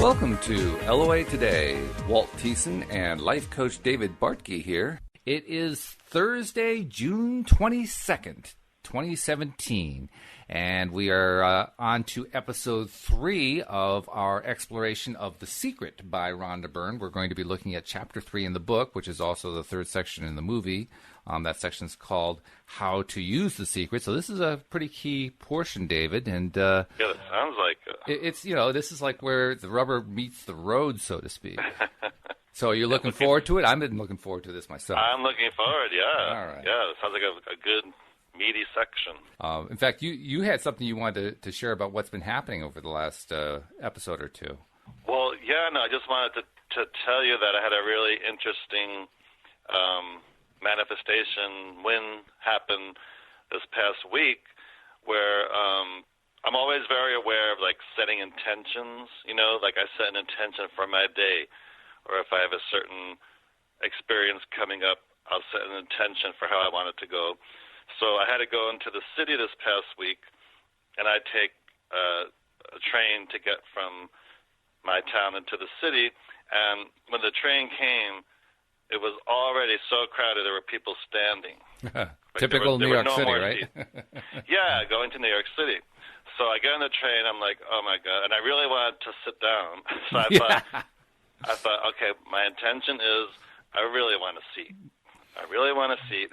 Welcome to LOA Today. Walt Thiessen and life coach David Bartke here. It is Thursday, June 22nd, 2017, and we are on to episode 3 of our exploration of The Secret by Rhonda Byrne. We're going to be looking at chapter 3 in the book, which is also the third section in the movie. That section is called How to Use the Secret. So this is a pretty key portion, David. And yeah, it sounds like it's, you know, this is like where the rubber meets the road, so to speak. So you're looking forward to it? I've been looking forward to this myself. I'm looking forward, yeah. All right. Yeah, it sounds like a good, meaty section. In fact, you had something you wanted to share about what's been happening over the last episode or two. Well, yeah, no, I just wanted to tell you that I had a really interesting manifestation win happen this past week where I'm always very aware of, like, setting intentions, you know, like I set an intention for my day, or if I have a certain experience coming up, I'll set an intention for how I want it to go. So I had to go into the city this past week, and I take a train to get from my town into the city, and when the train came, it was already so crowded there were people standing. Typical New York City, right? Yeah, going to New York City. So I get on the train, I'm like, oh my God, and I really wanted to sit down. So I thought, okay, my intention is I really want a seat. I really want a seat.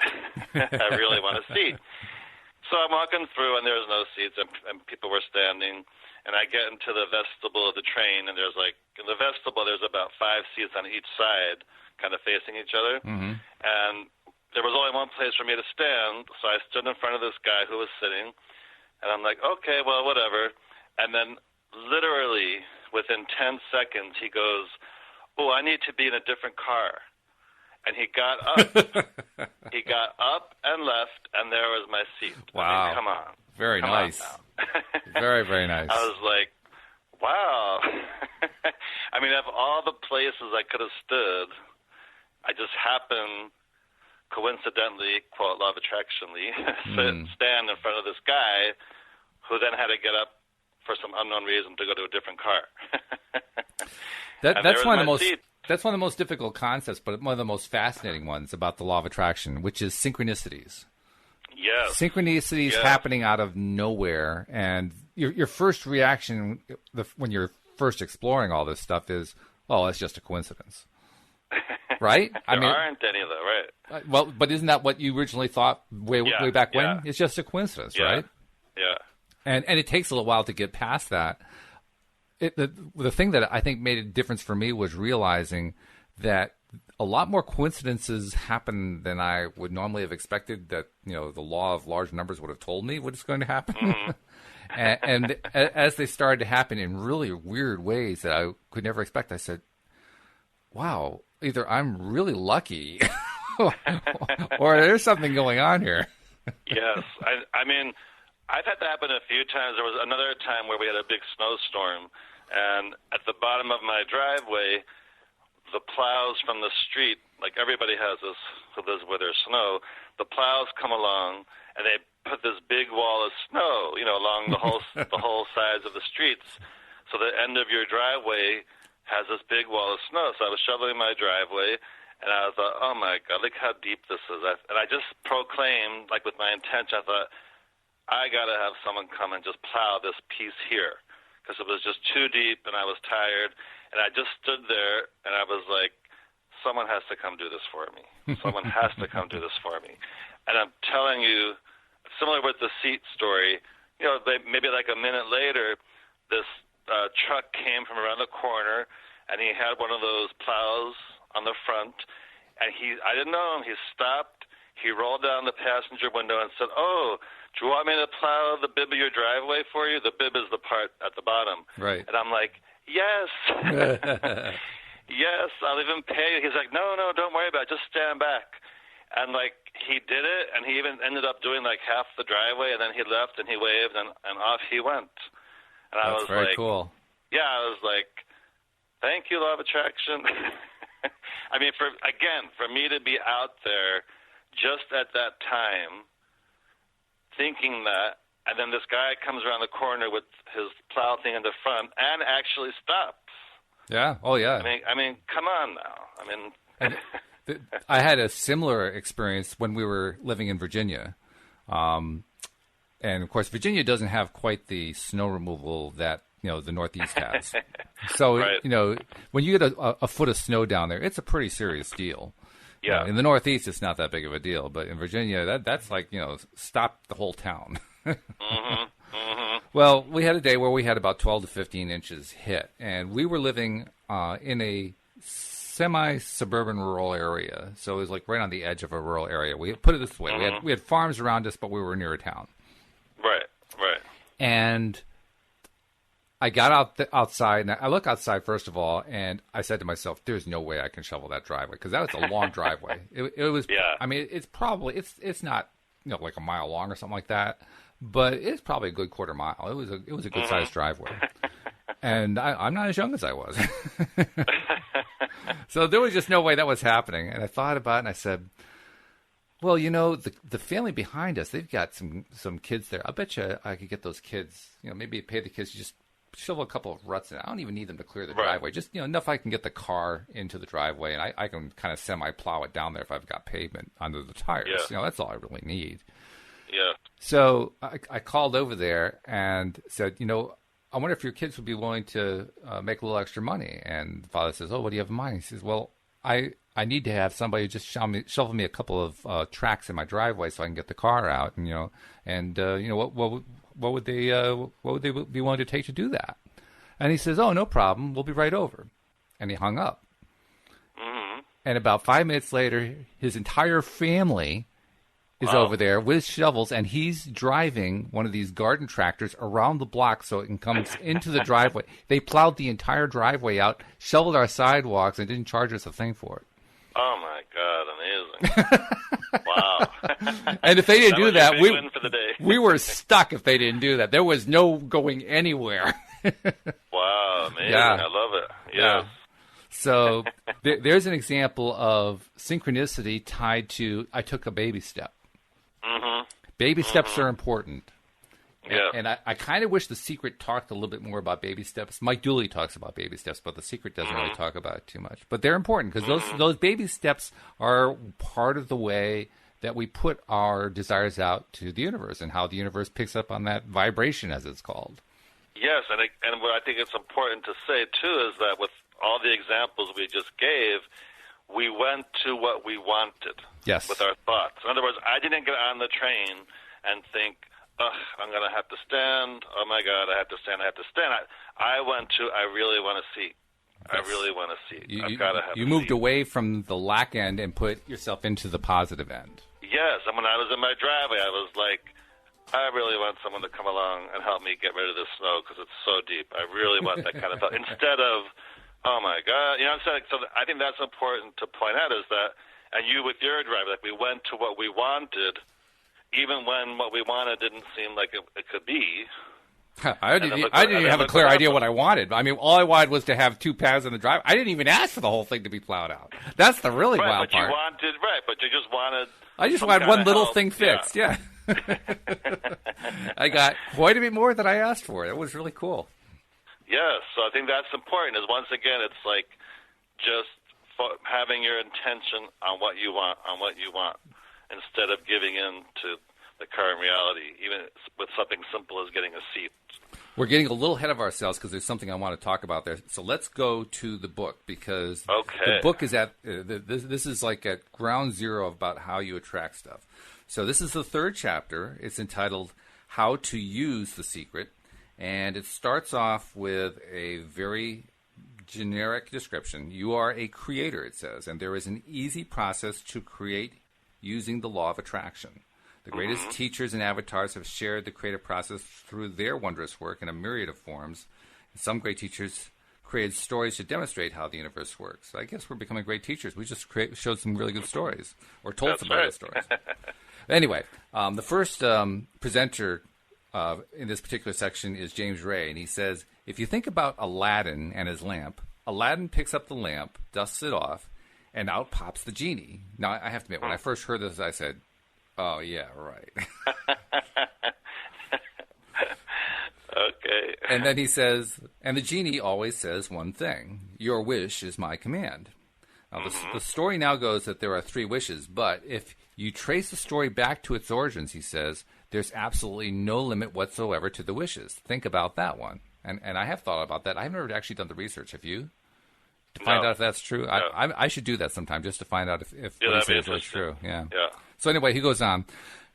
I really want a seat. So I'm walking through, and there's no seats, and people were standing. And I get into the vestibule of the train, and there's like, in the vestibule, there's about 5 seats on each side, kind of facing each other. Mm-hmm. And there was only one place for me to stand, so I stood in front of this guy who was sitting, and I'm like, okay, well, whatever. And then literally within 10 seconds, he goes, oh, I need to be in a different car. And he got up. He got up and left, and there was my seat. Wow. I mean, come on. Very nice. Very, very nice. I was like, wow. I mean, of all the places I could have stood, I just happened, coincidentally, quote, law of attractionally, stand in front of this guy who then had to get up for some unknown reason to go to a different car. That's one of the most... Seat. That's one of the most difficult concepts, but one of the most fascinating ones about the law of attraction, which is synchronicities. Yes. Synchronicities happening out of nowhere. And your first reaction when you're first exploring all this stuff is, oh, it's just a coincidence. Right? There aren't any, though, right? Well, but isn't that what you originally thought way back when? Yeah. It's just a coincidence, right? Yeah. And it takes a little while to get past that. The thing that I think made a difference for me was realizing that a lot more coincidences happen than I would normally have expected, that, you know, the law of large numbers would have told me what's going to happen. Mm-hmm. and as they started to happen in really weird ways that I could never expect, I said, wow, either I'm really lucky or there's something going on here. Yes. I mean, I've had that happen a few times. There was another time where we had a big snowstorm, and at the bottom of my driveway, the plows from the street, like everybody has this who lives where there's snow, the plows come along, and they put this big wall of snow, you know, along the whole sides of the streets. So the end of your driveway has this big wall of snow. So I was shoveling my driveway, and I thought, oh, my God, look how deep this is. And I just proclaimed, like with my intention, I thought, I got to have someone come and just plow this piece here, because it was just too deep and I was tired. And I just stood there and I was like, someone has to come do this for me. Someone has to come do this for me. And I'm telling you, similar with the seat story, you know, maybe like a minute later, this truck came from around the corner, and he had one of those plows on the front. And I didn't know him. He stopped. He rolled down the passenger window and said, oh, do you want me to plow the bib of your driveway for you? The bib is the part at the bottom. Right. And I'm like, yes. Yes, I'll even pay you. He's like, no, don't worry about it. Just stand back. And, like, he did it, and he even ended up doing, like, half the driveway, and then he left, and he waved, and off he went. And I was very like, cool. Yeah, I was like, thank you, law of attraction. I mean, for me to be out there just at that time thinking that, and then this guy comes around the corner with his plow thing in the front and actually stops. Yeah. Oh, yeah. I mean, come on now. I mean, I had a similar experience when we were living in Virginia. And of course, Virginia doesn't have quite the snow removal that, the Northeast has. So, right. When you get a foot of snow down there, it's a pretty serious deal. Yeah. In the Northeast, it's not that big of a deal. But in Virginia, that's like, stop the whole town. Mm-hmm. Mm-hmm. Well, we had a day where we had about 12 to 15 inches hit. And we were living in a semi-suburban rural area. So it was like right on the edge of a rural area. We put it this way. Mm-hmm. We had farms around us, but we were near a town. Right. And I got outside, and I look outside first of all, and I said to myself, "There's no way I can shovel that driveway because that was a long driveway. It was. Yeah. I mean, it's probably it's not like a mile long or something like that, but it's probably a good quarter mile. It was a good sized driveway, and I'm not as young as I was, so there was just no way that was happening. And I thought about it, and I said, well, the family behind us, they've got some kids there. I bet you I could get those kids, maybe pay the kids to just shovel a couple of ruts in. I don't even need them to clear the driveway. Just, enough I can get the car into the driveway, and I can kind of semi-plow it down there if I've got pavement under the tires. Yeah. That's all I really need. Yeah. So I called over there and said, I wonder if your kids would be willing to make a little extra money. And the father says, oh, what do you have in mind? He says, well, I need to have somebody just shovel me a couple of tracks in my driveway so I can get the car out, what would they be willing to take to do that? And he says, oh, no problem, we'll be right over. And he hung up. Mm-hmm. And about 5 minutes later, his entire family is over there with shovels, and he's driving one of these garden tractors around the block so it can come into the driveway. They plowed the entire driveway out, shoveled our sidewalks, and didn't charge us a thing for it. Oh, my God, amazing. Wow. And if they didn't do that, we were stuck if they didn't do that. There was no going anywhere. Wow, amazing. Yeah. I love it. Yes. Yeah. So there's an example of synchronicity tied to I took a baby step. Mm-hmm. Baby steps are important. Yeah. And I kind of wish The Secret talked a little bit more about baby steps. Mike Dooley talks about baby steps, but The Secret doesn't really talk about it too much. But they're important because those baby steps are part of the way that we put our desires out to the universe and how the universe picks up on that vibration, as it's called. Yes, and what I think it's important to say, too, is that with all the examples we just gave, we went to what we wanted. Yes. With our thoughts. In other words, I didn't get on the train and think, I'm going to have to stand. Oh, my God, I have to stand. I went to, I really want to see. Yes. I really want to see. You You moved away from the lack end and put yourself into the positive end. Yes, and when I was in my driveway, I was like, I really want someone to come along and help me get rid of this snow because it's so deep. I really want that kind of help. Instead of, oh, my God. So I think that's important to point out is that, and you with your driveway, like we went to what we wanted, even when what we wanted didn't seem like it could be. I didn't even have a clear idea what I wanted. I mean, all I wanted was to have two paths in the drive. I didn't even ask for the whole thing to be plowed out. That's the really wild part. But you just wanted. I just wanted one little thing fixed. Yeah. I got quite a bit more than I asked for. It was really cool. Yes, so I think that's important. Is once again, it's like just having your intention on what you want, instead of giving in to the current reality, even with something simple as getting a seat. We're getting a little ahead of ourselves because there's something I want to talk about there. So let's go to the book because the book is at this is like at ground zero about how you attract stuff. So this is the third chapter. It's entitled How to Use the Secret, and it starts off with a very generic description. You are a creator, it says, and there is an easy process to create using the law of attraction. The greatest teachers and avatars have shared the creative process through their wondrous work in a myriad of forms. Some great teachers created stories to demonstrate how the universe works. I guess we're becoming great teachers. We just showed some really good stories, or told some really good stories. Anyway, the first presenter in this particular section is James Ray, and he says, if you think about Aladdin and his lamp, Aladdin picks up the lamp, dusts it off, and out pops the genie. Now, I have to admit, when I first heard this, I said, oh, yeah, right. Okay. And then he says, and the genie always says one thing: your wish is my command. Now, the story now goes that there are 3 wishes, but if you trace the story back to its origins, he says, there's absolutely no limit whatsoever to the wishes. Think about that one. And I have thought about that. I've never actually done the research. Have you? To find out if that's true? No. I should do that sometime just to find out if what he says is true. Yeah. So anyway, he goes on.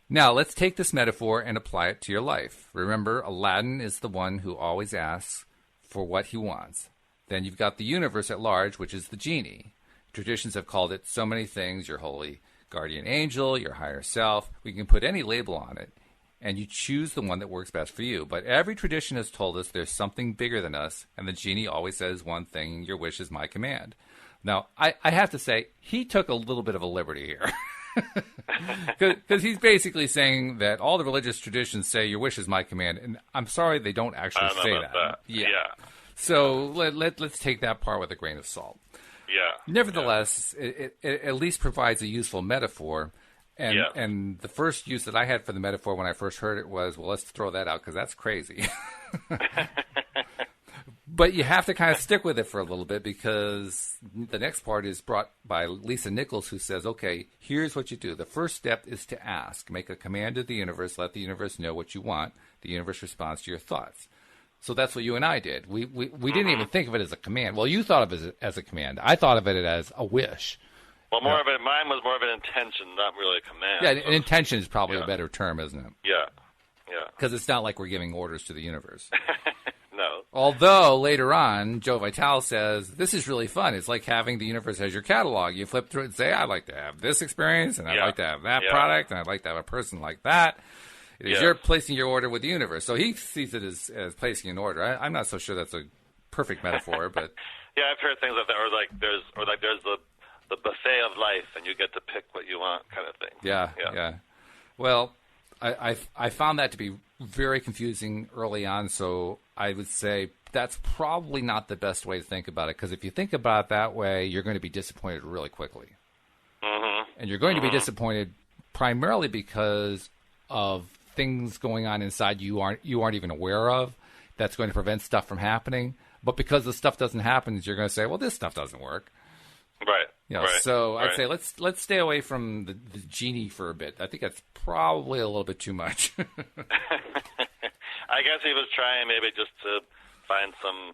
Now, let's take this metaphor and apply it to your life. Remember, Aladdin is the one who always asks for what he wants. Then you've got the universe at large, which is the genie. Traditions have called it so many things: your holy guardian angel, your higher self. We can put any label on it, and you choose the one that works best for you. But every tradition has told us there's something bigger than us, and the genie always says one thing: your wish is my command. Now, I have to say, he took a little bit of a liberty here. Because he's basically saying that all the religious traditions say your wish is my command, and I'm sorry, they don't actually say that. Yeah. So let's take that part with a grain of salt. Yeah. Nevertheless, it at least provides a useful metaphor. And the first use that I had for the metaphor when I first heard it was, well, let's throw that out because that's crazy. But you have to kind of stick with it for a little bit, because the next part is brought by Lisa Nichols, who says, okay, here's what you do. The first step is to ask. Make a command to the universe. Let the universe know what you want. The universe responds to your thoughts. So that's what you and I did. We didn't even think of it as a command. Well, you thought of it as a command. I thought of it as a wish. Well, mine was more of an intention, not really a command. Yeah, an intention is probably a better term, isn't it? Yeah. Because it's not like we're giving orders to the universe. No. Although, later on, Joe Vitale says, this is really fun. It's like having the universe as your catalog. You flip through it and say, I'd like to have this experience, and I'd like to have that product, and I'd like to have a person like that. It is you're placing your order with the universe. So he sees it as placing an order. I'm not so sure that's a perfect metaphor, but... Yeah, I've heard things like that, or there's the buffet of life, and you get to pick what you want, kind of thing. Yeah. Well, I found that to be very confusing early on, so I would say that's probably not the best way to think about it, because if you think about it that way, you're going to be disappointed really quickly. And you're going to be disappointed primarily because of things going on inside you aren't even aware of that's going to prevent stuff from happening. But because the stuff doesn't happen, you're going to say, well, this stuff doesn't work. Right. So I'd say let's stay away from the genie for a bit. I think that's probably a little bit too much. I guess he was trying maybe just to find some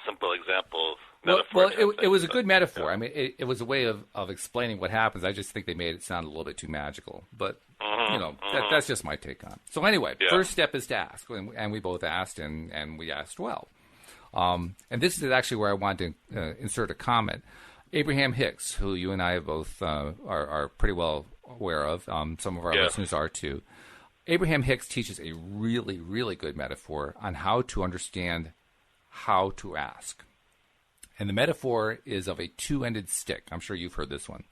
simple examples. Well, it was a good metaphor. I mean, it was a way of explaining what happens. I just think they made it sound a little bit too magical. But, that's just my take on it. So anyway, first step is to ask. And we both asked, and we asked well. And this is actually where I wanted to insert a comment. Abraham Hicks, who you and I both are pretty well aware of, some of our listeners are too. Abraham Hicks teaches a really, really good metaphor on how to understand how to ask. And the metaphor is of a two-ended stick. I'm sure you've heard this one.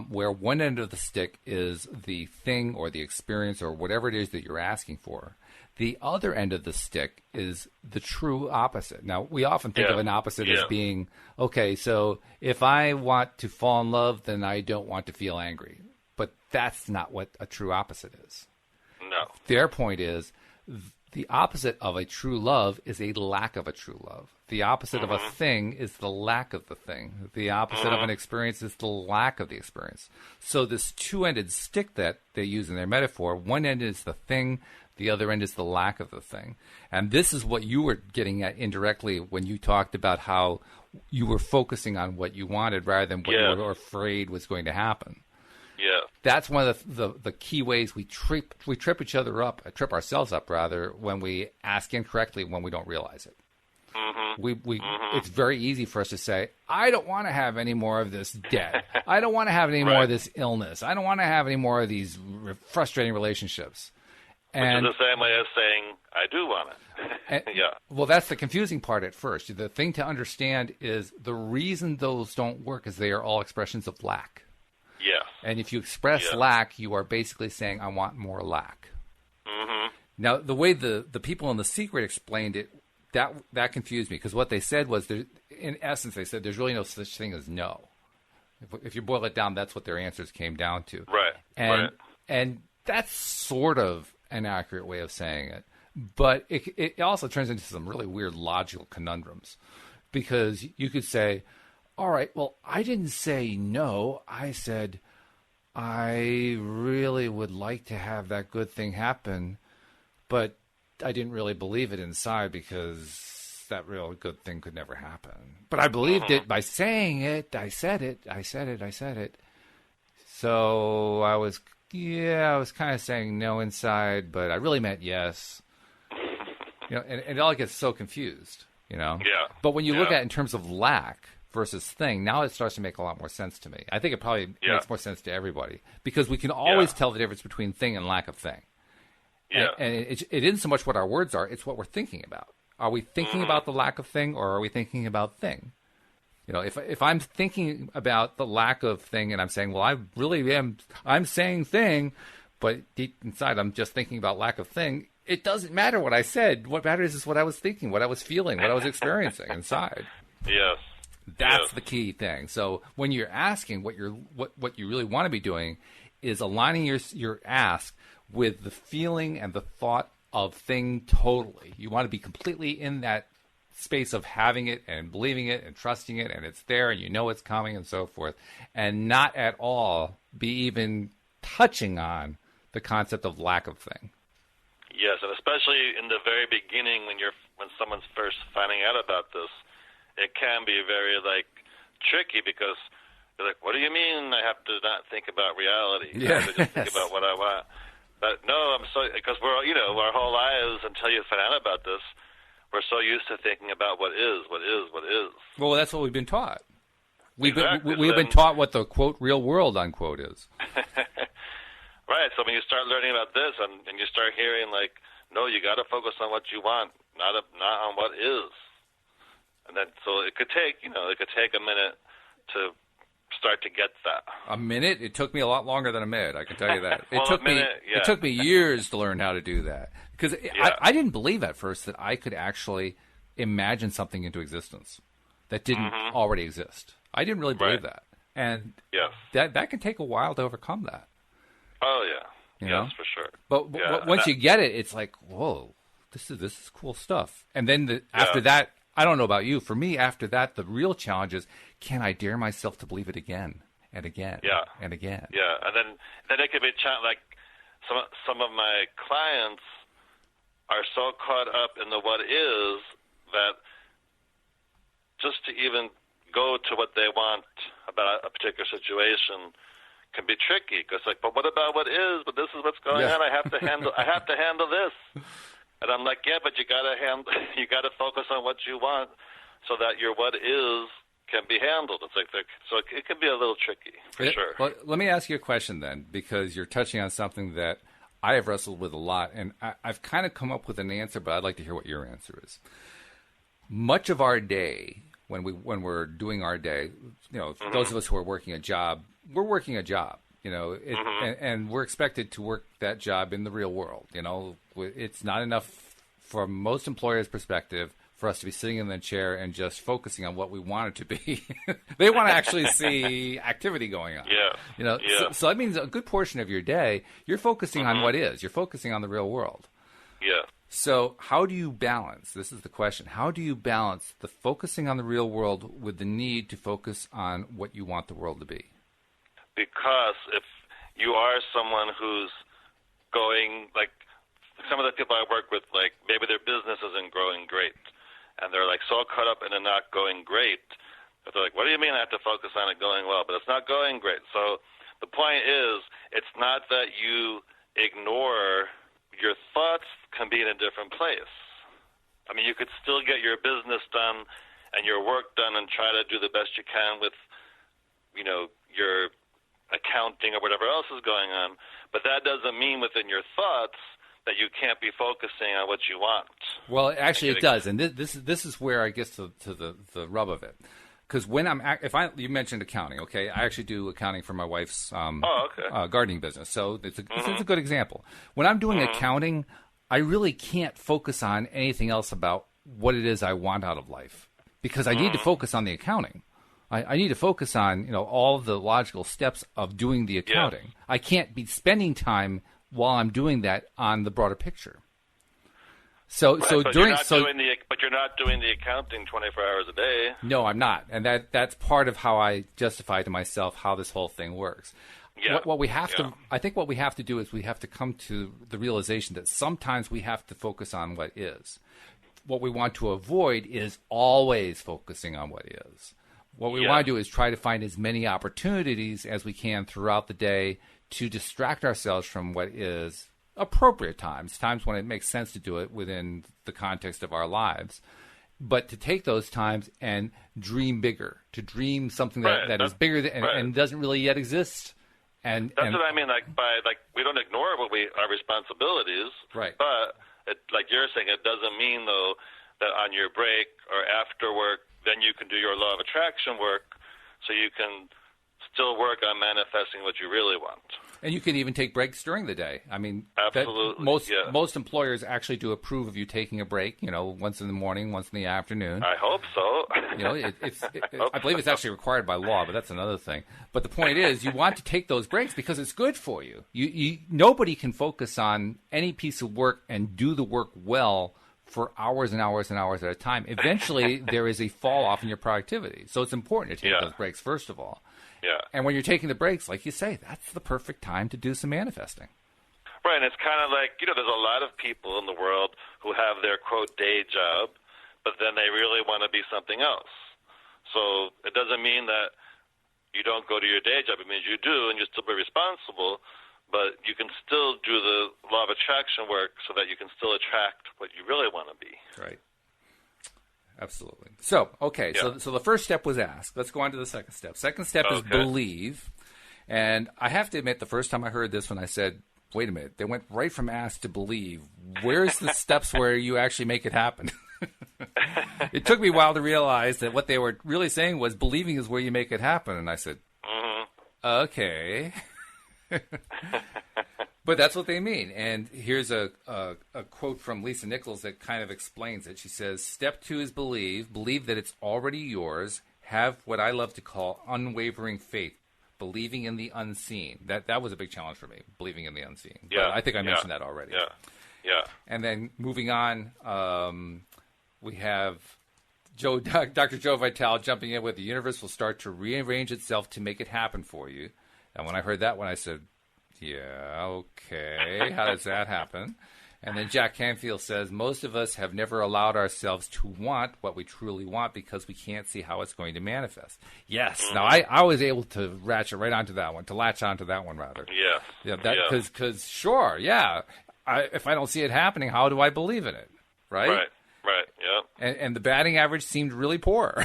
Where one end of the stick is the thing or the experience or whatever it is that you're asking for. The other end of the stick is the true opposite. Now, we often think of an opposite as being, okay, so if I want to fall in love, then I don't want to feel angry. But that's not what a true opposite is. No. Their point is the opposite of a true love is a lack of a true love. The opposite of a thing is the lack of the thing. The opposite of an experience is the lack of the experience. So this two-ended stick that they use in their metaphor, one end is the thing, the other end is the lack of the thing. And this is what you were getting at indirectly when you talked about how you were focusing on what you wanted rather than what you were afraid was going to happen. Yeah. That's one of the key ways we trip each other up, trip ourselves up rather, when we ask incorrectly when we don't realize it. It's very easy for us to say, I don't want to have any more of this debt. I don't want to have any more of this illness. I don't want to have any more of these frustrating relationships. Which is the same way as saying, I do want it. Well, that's the confusing part at first. The thing to understand is the reason those don't work is they are all expressions of lack. Yes. And if you express lack, you are basically saying, I want more lack. Now, the way the people in The Secret explained it, that confused me, because what they said was, in essence, they said there's really no such thing as no. If you boil it down, that's what their answers came down to. Right. And that's sort of an accurate way of saying it. But it also turns into some really weird logical conundrums, because you could say, all right, well, I didn't say no. I said, I really would like to have that good thing happen, but I didn't really believe it inside because that real good thing could never happen. But I believed it by saying it. I said it. So I was kind of saying no inside, but I really meant yes. And it all gets so confused, Yeah. But when you look at it in terms of lack versus thing, now it starts to make a lot more sense to me. I think it probably makes more sense to everybody, because we can always tell the difference between thing and lack of thing. Yeah. And it isn't so much what our words are, it's what we're thinking about. Are we thinking about the lack of thing, or are we thinking about thing? If I'm thinking about the lack of thing and I'm saying, well, I'm saying thing, but deep inside I'm just thinking about lack of thing, it doesn't matter what I said. What matters is what I was thinking, what I was feeling, what I was experiencing inside. Yes. That's the key thing. So when you're asking, what you really want to be doing is aligning your ask with the feeling and the thought of thing totally. You want to be completely in that space of having it and believing it and trusting it, and it's there and it's coming and so forth, and not at all be even touching on the concept of lack of thing. Yes, and especially in the very beginning when someone's first finding out about this, it can be very tricky, because they're like, what do you mean I have to not think about reality? I have to just think about what I want. But no, because we're, our whole lives until you find out about this, we're so used to thinking about what is. Well, that's what we've been taught. We've been taught what the, quote, real world, unquote, is. Right. So when you start learning about this and you start hearing, no, you got to focus on what you want, not on what is. And then, so it could take a minute to start to get that. A minute? It took me a lot longer than a minute, I can tell you that. It took me years to learn how to do that. Because I didn't believe at first that I could actually imagine something into existence that didn't already exist. I didn't really believe that. And that can take a while to overcome that. Oh, yeah. Yes, for sure. But once you get it, it's like, whoa, this is cool stuff. And then after that, I don't know about you. For me, after that, the real challenge is, can I dare myself to believe it again and again and again? Yeah, and then it could be like some of my clients are so caught up in the what is that just to even go to what they want about a particular situation can be tricky, because but what about what is? But this is what's going on. I have to handle this. And I'm like, but you gotta focus on what you want, so that your what is can be handled. It's so it can be a little tricky, for sure. Well, let me ask you a question then, because you're touching on something that I have wrestled with a lot, and I've kind of come up with an answer, but I'd like to hear what your answer is. Much of our day, when we're doing our day, those of us who are working a job, we're working a job. And we're expected to work that job in the real world. It's not enough from most employers' perspective for us to be sitting in the chair and just focusing on what we want it to be. They want to actually see activity going on. So that means a good portion of your day, you're focusing on what is. You're focusing on the real world. Yeah. So how do you balance, this is the question, how do you balance the focusing on the real world with the need to focus on what you want the world to be? Because if you are someone who's going, some of the people I work with, maybe their business isn't growing great, and they're so caught up in it not going great, but they're like, what do you mean I have to focus on it going well? But it's not going great. So the point is, it's not that you ignore your thoughts can be in a different place. I mean, you could still get your business done and your work done and try to do the best you can with, your accounting or whatever else is going on, but that doesn't mean within your thoughts that you can't be focusing on what you want. Well, actually, it does, and this is where I get to the rub of it. Because when you mentioned accounting, okay, I actually do accounting for my wife's gardening business, so it's a good example. When I'm doing accounting, I really can't focus on anything else about what it is I want out of life, because I need to focus on the accounting. I need to focus on all the logical steps of doing the accounting. I can't be spending time while I'm doing that on the broader picture. So Right, so but during you're not so doing the accounting 24 hours a day. no, I'm not, and that's part of how I justify to myself how this whole thing works. Yeah. What we have to, I think, what we have to do is we have to come to the realization that sometimes we have to focus on what is. What we want to avoid is always focusing on what is. What we want to do is try to find as many opportunities as we can throughout the day to distract ourselves from what is appropriate times when it makes sense to do it within the context of our lives. But to take those times and dream bigger, to dream something that is bigger than, and doesn't really yet exist. And that's what I mean. We don't ignore our responsibilities. Right. But like you're saying, it doesn't mean though that on your break or after work, then you can do your law of attraction work, so you can still work on manifesting what you really want. And you can even take breaks during the day. I mean, absolutely. Most employers actually do approve of you taking a break. Once in the morning, once in the afternoon. I hope so. I believe it's actually required by law, but that's another thing. But the point is, you want to take those breaks because it's good for you. Nobody can focus on any piece of work and do the work well for hours and hours and hours at a time. Eventually, there is a fall off in your productivity. So it's important to take those breaks, first of all. Yeah. And when you're taking the breaks, like you say, that's the perfect time to do some manifesting. Right, and it's kind of like, there's a lot of people in the world who have their, quote, day job, but then they really want to be something else. So it doesn't mean that you don't go to your day job. It means you do, and you still be responsible, but you can still do the law of attraction work so that you can still attract what you really want to be. Right. Absolutely. So, okay, so the first step was ask. Let's go on to the second step. Second step is believe. And I have to admit, the first time I heard this one, I said, wait a minute, they went right from ask to believe. Where's the steps where you actually make it happen? It took me a while to realize that what they were really saying was believing is where you make it happen. And I said, okay. But that's what they mean. And here's a quote from Lisa Nichols that kind of explains it. She says, step 2 is believe. Believe that it's already yours. Have what I love to call unwavering faith, believing in the unseen. That was a big challenge for me, believing in the unseen. Yeah. But I think I mentioned that already. Yeah. And then moving on, we have Dr. Joe Vitale jumping in with the universe will start to rearrange itself to make it happen for you. And when I heard that one, I said, yeah, okay. How does that happen? And then Jack Canfield says, most of us have never allowed ourselves to want what we truly want because we can't see how it's going to manifest. Yes. Now, I was able to latch onto that one, rather. Yes. Yeah, because sure, yeah. If I don't see it happening, how do I believe in it? Right, yeah. And the batting average seemed really poor.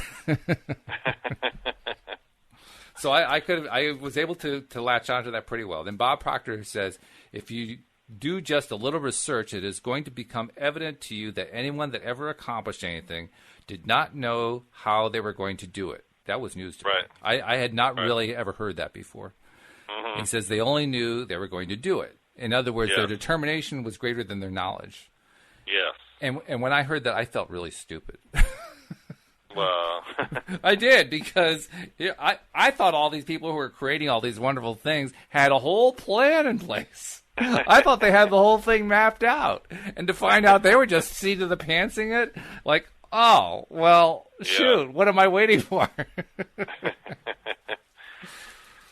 So I was able to latch onto that pretty well. Then Bob Proctor says, if you do just a little research, it is going to become evident to you that anyone that ever accomplished anything did not know how they were going to do it. That was news to me. I had not really ever heard that before. He says they only knew they were going to do it. In other words, their determination was greater than their knowledge. Yes. And when I heard that, I felt really stupid. Well, I did, because I thought all these people who were creating all these wonderful things had a whole plan in place. I thought they had the whole thing mapped out. And to find out they were just seat of the pantsing it, like, oh, well, shoot, what am I waiting for?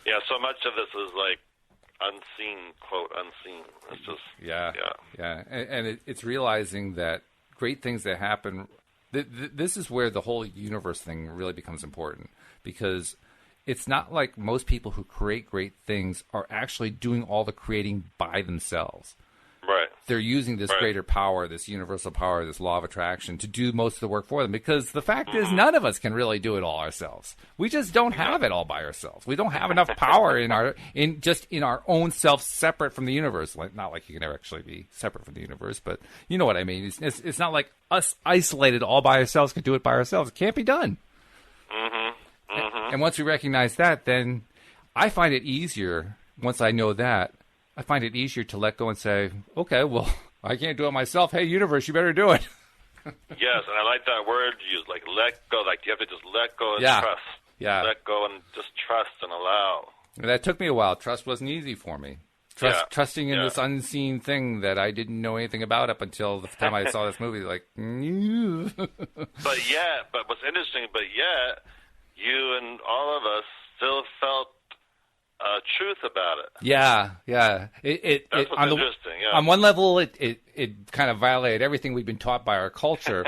Yeah, so much of this is like unseen, quote, unseen. It's just, yeah. And it's realizing that great things that happen, this is where the whole universe thing really becomes important, because it's not like most people who create great things are actually doing all the creating by themselves. Right. They're using this greater power, this universal power, this law of attraction to do most of the work for them, because the fact is none of us can really do it all ourselves. We just don't have it all by ourselves. We don't have enough power in our own self, separate from the universe. Not like you can ever actually be separate from the universe, but you know what I mean. It's not like us isolated all by ourselves can do it by ourselves. It can't be done. And once we recognize that, then I find it easier, once I know that, I find it easier to let go and say, okay, well, I can't do it myself. Hey, universe, you better do it. Yes, and I like that word you use, like let go. Like you have to just let go and trust. Yeah. Let go and just trust and allow. That took me a while. Trust wasn't easy for me. trusting in this unseen thing that I didn't know anything about up until the time I saw this movie. Like, but what's interesting, you and all of us still felt truth about it. Yeah. That's what's interesting. On one level, it kind of violated everything we've been taught by our culture.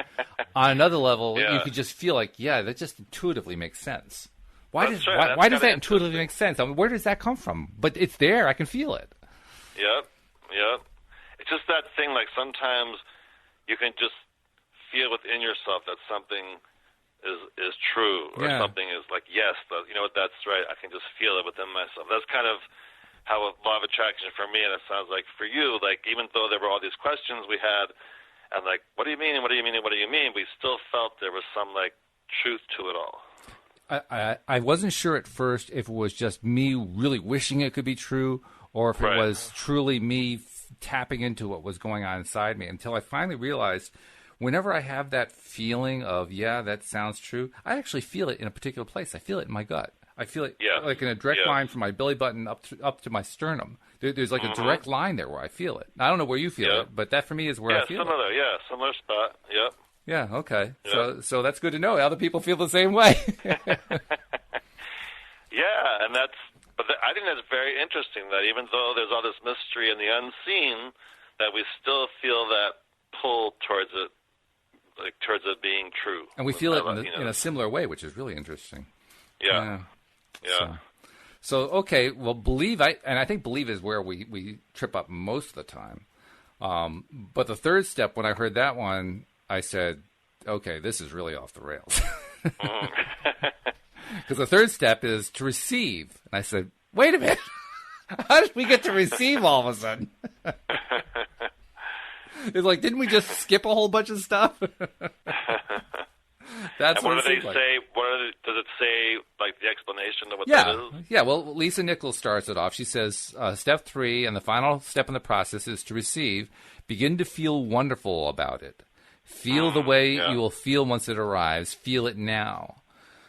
On another level, you could just feel like, that just intuitively makes sense. Why does that intuitively make sense? I mean, where does that come from? But it's there. I can feel it. Yep. It's just that thing. Like sometimes you can just feel within yourself that something is true, or something is like, yes, you know what, that's right. I can just feel it within myself. That's kind of how a law of attraction for me, and it sounds like for you, like even though there were all these questions we had, and like, what do you mean, and what do you mean, and what do you mean, we still felt there was some like truth to it all. I wasn't sure at first if it was just me really wishing it could be true, or if it was truly me tapping into what was going on inside me, until I finally realized whenever I have that feeling of, that sounds true, I actually feel it in a particular place. I feel it in my gut. I feel it like in a direct line from my belly button up to my sternum. There's like a direct line there where I feel it. I don't know where you feel it, but that for me is where I feel it. Similar spot. Yep. Yeah, okay. Yep. So that's good to know. Other people feel the same way. And I think that's very interesting that even though there's all this mystery and the unseen, that we still feel that pull towards it, like towards it being true. And we feel it in a similar way, which is really interesting. Yeah. So okay, well, I think believe is where we trip up most of the time. But the third step, when I heard that one, I said, okay, this is really off the rails. Because the third step is to receive. And I said, wait a minute. How did we get to receive all of a sudden? It's like, didn't we just skip a whole bunch of stuff? That's what do they say? Does it say, like, the explanation of what that is? Yeah, well, Lisa Nichols starts it off. She says, step 3, and the final step in the process is to receive. Begin to feel wonderful about it. Feel the way you will feel once it arrives. Feel it now.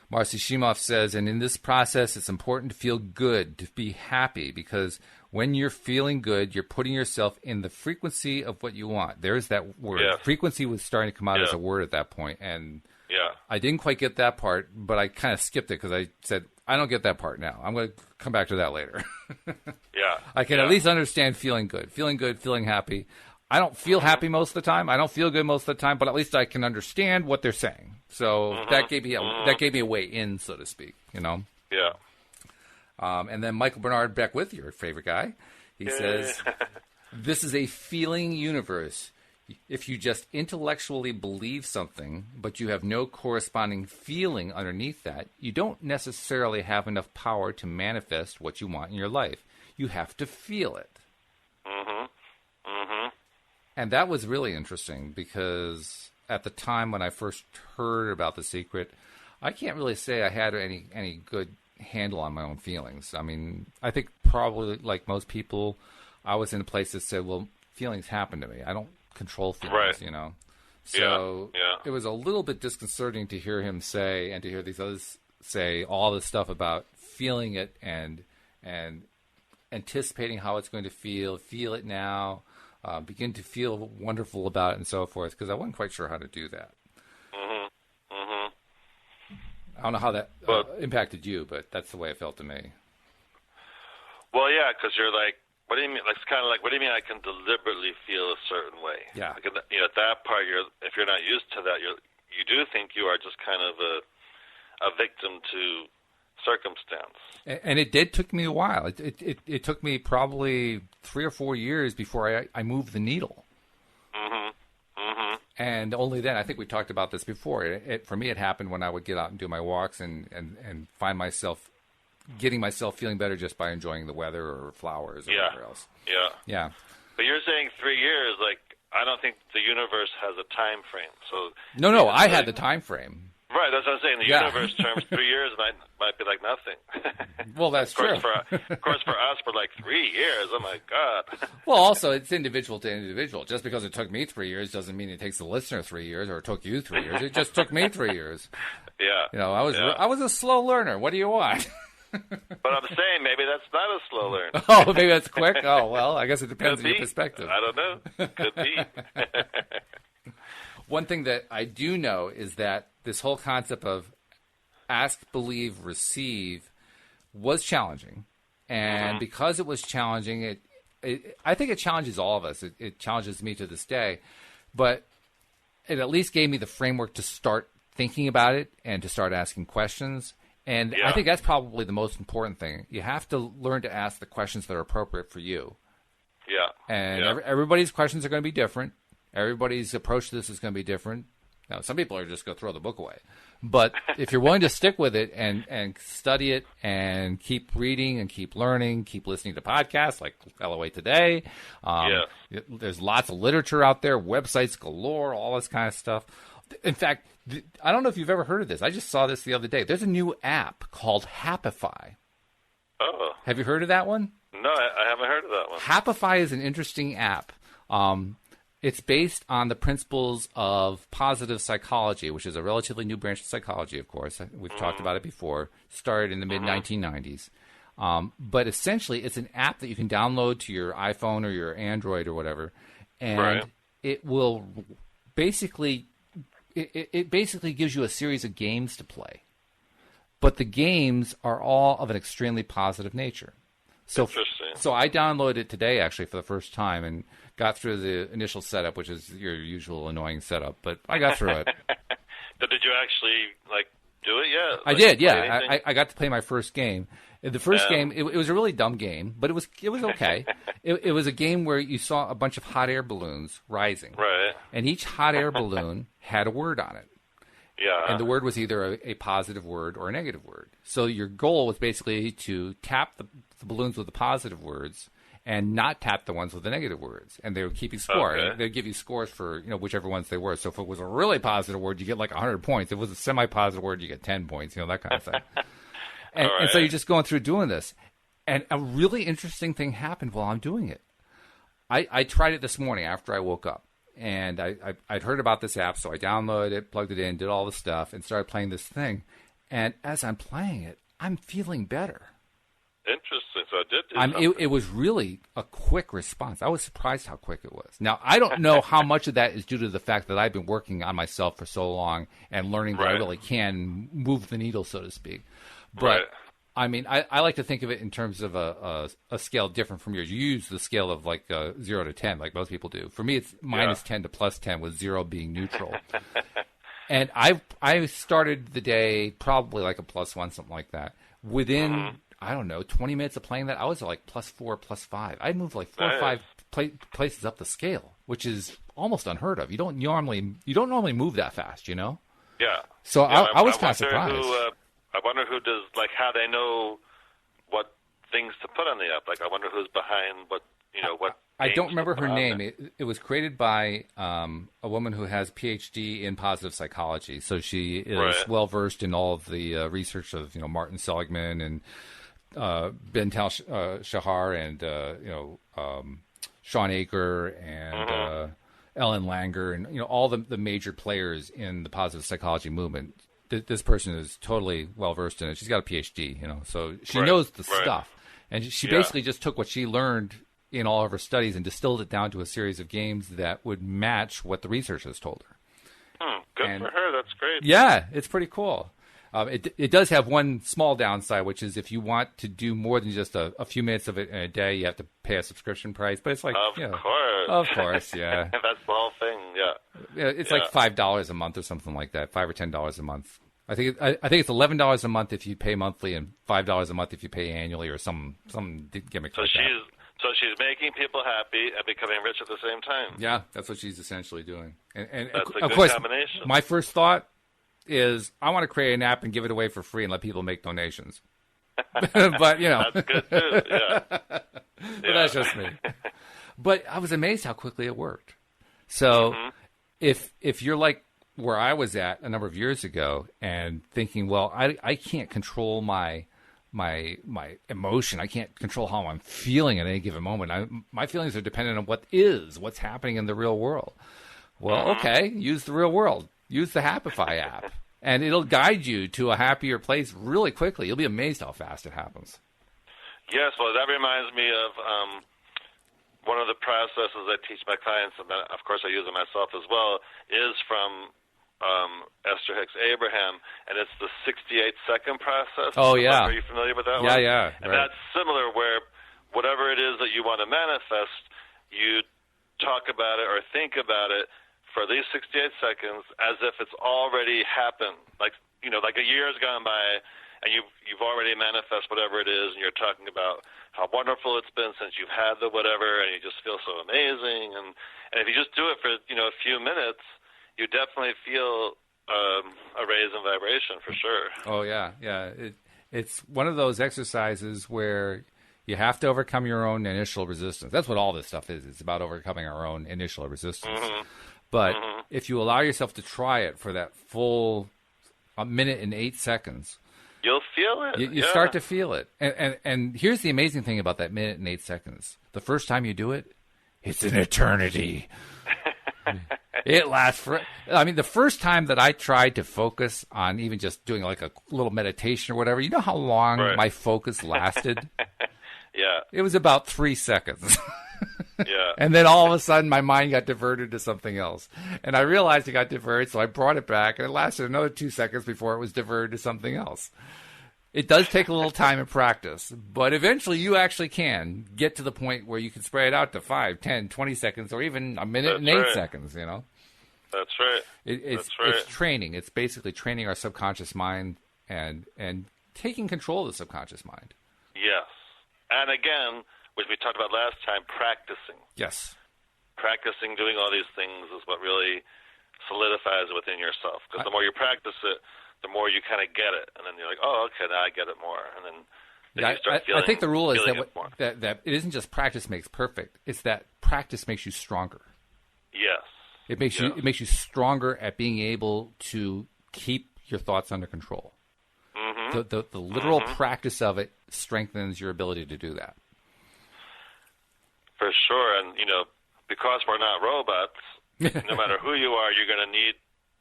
Marcy Shimoff says, and in this process, it's important to feel good, to be happy, because when you're feeling good, you're putting yourself in the frequency of what you want. There's that word. Yeah. Frequency was starting to come out as a word at that point, and I didn't quite get that part, but I kind of skipped it because I said, I don't get that part now. I'm going to come back to that later. I can at least understand feeling good, feeling happy. I don't feel happy most of the time. I don't feel good most of the time, but at least I can understand what they're saying. So that gave me a way in, so to speak. You know. Yeah. And then Michael Bernard Beckwith, your favorite guy, he says, "This is a feeling universe. If you just intellectually believe something, but you have no corresponding feeling underneath that, you don't necessarily have enough power to manifest what you want in your life. You have to feel it." And that was really interesting because at the time when I first heard about The Secret, I can't really say I had any good handle on my own feelings. I mean, I think probably like most people, I was in a place that said, well, feelings happen to me. I don't control feelings, you know. So it was a little bit disconcerting to hear him say, and to hear these others say all this stuff about feeling it and anticipating how it's going to feel it now, begin to feel wonderful about it and so forth, because I wasn't quite sure how to do that. I don't know how that impacted you, but that's the way it felt to me. Well, yeah, because you're like, what do you mean? Like, it's kind of like, what do you mean I can deliberately feel a certain way? Yeah. Like, at that part, if you're not used to that, you do think you are just kind of a victim to circumstance. And it took me a while. It took me probably 3 or 4 years before I moved the needle. And only then, I think we talked about this before, for me it happened when I would get out and do my walks and find myself getting myself feeling better just by enjoying the weather or flowers or whatever else. Yeah. But you're saying 3 years, like, I don't think the universe has a time frame. So No, I had the time frame. Right, that's what I'm saying. The universe terms 3 years might be like nothing. Well, that's true. Of course, for us, for like 3 years, oh my God. Well, also, it's individual to individual. Just because it took me 3 years doesn't mean it takes the listener 3 years, or it took you 3 years. It just took me 3 years. Yeah. You know, I was a slow learner. What do you want? But I'm saying maybe that's not a slow learn. Oh, maybe that's quick? Oh, well, I guess it depends on your perspective. I don't know. Could be. One thing that I do know is that this whole concept of ask, believe, receive was challenging. And because it was challenging, I think it challenges all of us. It challenges me to this day. But it at least gave me the framework to start thinking about it and to start asking questions. And I think that's probably the most important thing. You have to learn to ask the questions that are appropriate for you. Yeah. And everybody's questions are going to be different. Everybody's approach to this is going to be different. Now, some people are just going to throw the book away. But if you're willing to stick with it and study it and keep reading and keep learning, keep listening to podcasts like LOA Today. There's lots of literature out there, websites galore, all this kind of stuff. In fact, I don't know if you've ever heard of this. I just saw this the other day. There's a new app called Happify. Oh. Have you heard of that one? No, I haven't heard of that one. Happify is an interesting app. It's based on the principles of positive psychology, which is a relatively new branch of psychology, of course. We've talked about it before. Started in the mid-1990s. But essentially, it's an app that you can download to your iPhone or your Android or whatever. And it will basically... It basically gives you a series of games to play. But the games are all of an extremely positive nature. So I downloaded it today, actually, for the first time and got through the initial setup, which is your usual annoying setup. But I got through it. But did you actually, do it yet? I did, yeah. I got to play my first game. The first game, it was a really dumb game, but it was okay. It was a game where you saw a bunch of hot air balloons rising. Right. And each hot air balloon had a word on it. Yeah. And the word was either a positive word or a negative word. So your goal was basically to tap the balloons with the positive words and not tap the ones with the negative words. And they would keep you score. Okay. They'd give you scores for whichever ones they were. So if it was a really positive word, you get like 100 points. If it was a semi-positive word, you get 10 points, that kind of thing. And so you're just going through doing this. And a really interesting thing happened while I'm doing it. I tried it this morning after I woke up. And I'd heard about this app, so I downloaded it, plugged it in, did all the stuff, and started playing this thing. And as I'm playing it, I'm feeling better. Interesting. So it did it was really a quick response. I was surprised how quick it was. Now, I don't know how much of that is due to the fact that I've been working on myself for so long and learning that I really can move the needle, so to speak. But, I mean, I like to think of it in terms of a scale different from yours. You use the scale of, 0 to 10, like most people do. For me, it's minus 10 to plus 10, with 0 being neutral. And I started the day probably like a plus 1, something like that. Within, I don't know, 20 minutes of playing that, I was at like plus 4, plus 5. I moved like 4 or 5 places up the scale, which is almost unheard of. You don't normally move that fast, Yeah. So I was kind of surprised. I wonder who does, how they know what things to put on the app. I wonder who's behind what, what. I don't remember her name. It was created by a woman who has PhD in positive psychology. So she is well versed in all of the research of Martin Seligman and Ben Shahar and Sean Aker and Ellen Langer and all the major players in the positive psychology movement. This person is totally well versed in it. She's got a PhD, so she knows the stuff. And she basically just took what she learned in all of her studies and distilled it down to a series of games that would match what the researchers told her. Good for her. That's great. Yeah, it's pretty cool. It does have one small downside, which is if you want to do more than just a few minutes of it in a day, you have to pay a subscription price. But it's like, of course, yeah. That's the whole thing, It's like $5 a month or something like that, $5 or $10 a month. I think it's $11 a month if you pay monthly and $5 a month if you pay annually, or some gimmick like that. So she's making people happy and becoming rich at the same time. Yeah, that's what she's essentially doing. And that's a of good course, combination. My first thought is I want to create an app and give it away for free and let people make donations. But that's good too. Yeah. But that's just me. But I was amazed how quickly it worked. So if you're like where I was at a number of years ago and thinking, well, I can't control my emotion. I can't control how I'm feeling at any given moment. My feelings are dependent on what's happening in the real world. Well, okay, use the real world. Use the Happify app. And it'll guide you to a happier place really quickly. You'll be amazed how fast it happens. Yes, well, that reminds me of one of the processes I teach my clients, and that, of course I use it myself as well, is from Esther Hicks Abraham, and it's the 68-second process. Oh, yeah. Are you familiar with that one? one? Yeah. And that's similar, where whatever it is that you want to manifest, you talk about it or think about it for at least 68 seconds as if it's already happened. Like a year has gone by, and you've already manifest whatever it is, and you're talking about how wonderful it's been since you've had the whatever, and you just feel so amazing. And if you just do it for a few minutes, you definitely feel a raise in vibration for sure. Oh yeah. It's one of those exercises where you have to overcome your own initial resistance. That's what all this stuff is. It's about overcoming our own initial resistance. Mm-hmm. But if you allow yourself to try it for that full 1 minute and 8 seconds, you'll feel it. You start to feel it. And here's the amazing thing about that minute and 8 seconds. The first time you do it, it's an eternity. It lasts the first time that I tried to focus on even just doing like a little meditation or whatever, you know how long my focus lasted? Yeah. It was about 3 seconds. Yeah. And then all of a sudden my mind got diverted to something else. And I realized it got diverted, so I brought it back, and it lasted another 2 seconds before it was diverted to something else. It does take a little time and practice, but eventually you actually can get to the point where you can spread it out to 5, 10, 20 seconds, or even a minute and 8 seconds, That's right. It's training. It's basically training our subconscious mind and taking control of the subconscious mind. Yes. And again, which we talked about last time, practicing. Yes. Practicing doing all these things is what really solidifies it within yourself. Because the more you practice it, the more you kind of get it. And then you're like, oh, okay, now I get it more. And then you start feeling I think the rule is that it isn't just practice makes perfect. It's that practice makes you stronger. Yes. It makes you stronger at being able to keep your thoughts under control. Mm-hmm. The literal practice of it strengthens your ability to do that. For sure. And, because we're not robots, no matter who you are, you're going to need,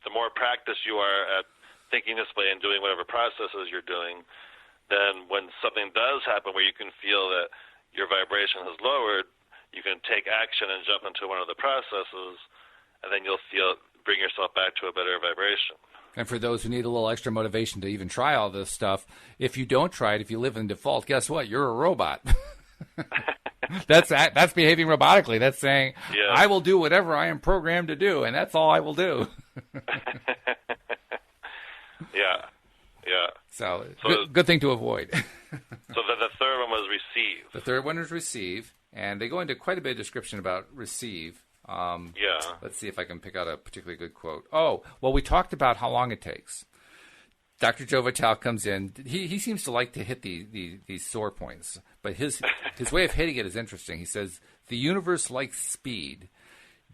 the more practice you are at thinking this way and doing whatever processes you're doing, then when something does happen where you can feel that your vibration has lowered, you can take action and jump into one of the processes, and then you'll bring yourself back to a better vibration. And for those who need a little extra motivation to even try all this stuff, if you don't try it, if you live in default, guess what? You're a robot. That's behaving robotically. That's saying, I will do whatever I am programmed to do, and that's all I will do. Yeah. So good thing to avoid. So the third one was receive. The third one is receive, and they go into quite a bit of description about receive. Let's see if I can pick out a particularly good quote. Oh, well, we talked about how long it takes. Dr. Joe Vitale comes in. He seems to like to hit these sore points, but his way of hitting it is interesting. He says, the universe likes speed.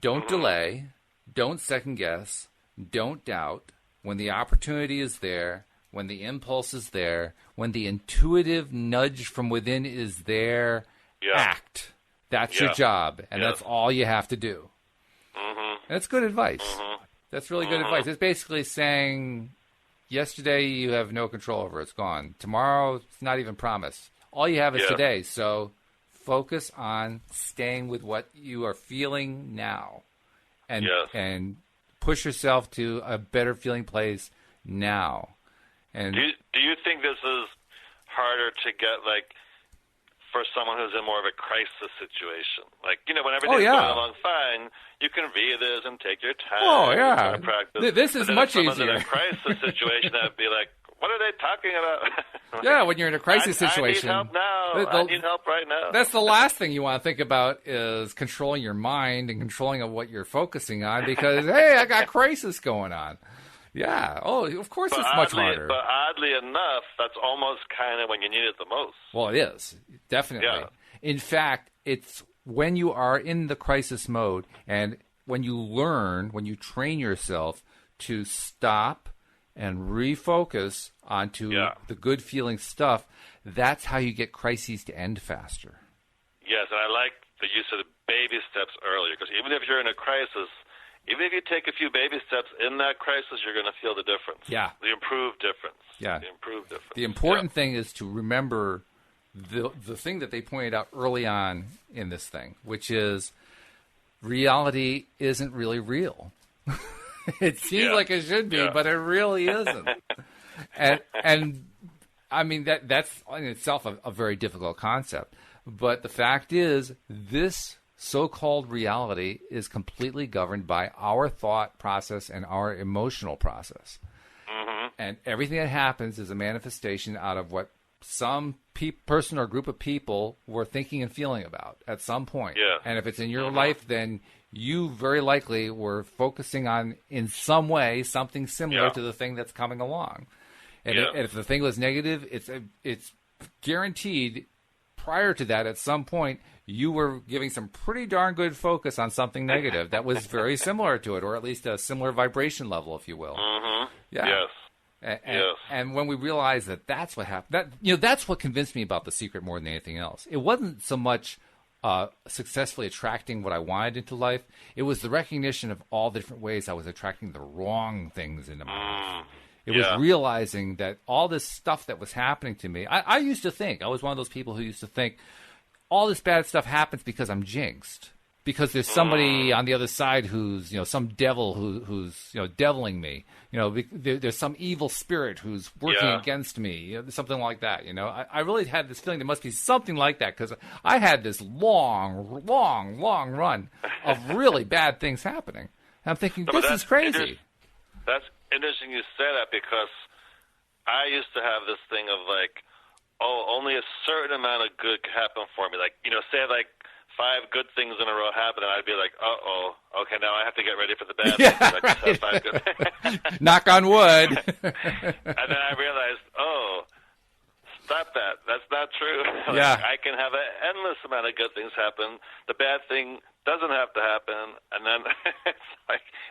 Don't delay. Don't second guess. Don't doubt. When the opportunity is there, when the impulse is there, when the intuitive nudge from within is there, act. That's your job, and that's all you have to do. And that's good advice. That's really good advice. It's basically saying, yesterday you have no control over. It's gone. Tomorrow, it's not even promised. All you have is today. So focus on staying with what you are feeling now, and push yourself to a better feeling place now. And do you think this is harder to get, like, for someone who's in more of a crisis situation? Like, when everything's going along fine, you can read this and take your time. Oh, yeah. And practice. This is much easier. In a crisis situation, that would be like, what are they talking about? Yeah, when you're in a crisis situation. I need help now. I need help right now. That's the last thing you want to think about, is controlling your mind and controlling of what you're focusing on, because, hey, I got crisis going on. Yeah. Oh, of course it's much harder. But oddly enough, that's almost kind of when you need it the most. Well, it is. Definitely. Yeah. In fact, it's when you are in the crisis mode, and when you train yourself to stop and refocus onto the good feeling stuff, that's how you get crises to end faster. Yes, and I like the use of the baby steps earlier, because even if you're in a crisis, even if you take a few baby steps in that crisis, you're going to feel the difference. Yeah. The improved difference. Yeah. The improved difference. The important thing is to remember the thing that they pointed out early on in this thing, which is reality isn't really real. It seems like it should be, but it really isn't. and I mean, that's in itself a very difficult concept. But the fact is, this so-called reality is completely governed by our thought process and our emotional process. Mm-hmm. And everything that happens is a manifestation out of what some person or group of people were thinking and feeling about at some point. Yeah. And if it's in your life, then you very likely were focusing on, in some way, something similar to the thing that's coming along. And if the thing was negative, it's guaranteed prior to that, at some point, you were giving some pretty darn good focus on something negative that was very similar to it, or at least a similar vibration level, if you will. Mm-hmm. Yeah. Yes. And when we realized that that's what happened, that's what convinced me about The Secret more than anything else. It wasn't so much successfully attracting what I wanted into life. It was the recognition of all the different ways I was attracting the wrong things into my life. It was realizing that all this stuff that was happening to me, I used to think, I was one of those people who used to think, all this bad stuff happens because I'm jinxed. Because there's somebody on the other side who's, some devil who's deviling me. There's some evil spirit who's working against me, something like that. I really had this feeling there must be something like that, because I had this long run of really bad things happening. And I'm thinking, this is crazy. That's interesting you say that, because I used to have this thing of only a certain amount of good can happen for me. Say 5 good things in a row happen, and I'd be like, okay, now I have to get ready for the bad things. I just have 5 good Knock on wood. And then I realized, stop that. That's not true. I can have an endless amount of good things happen. The bad thing doesn't have to happen. And then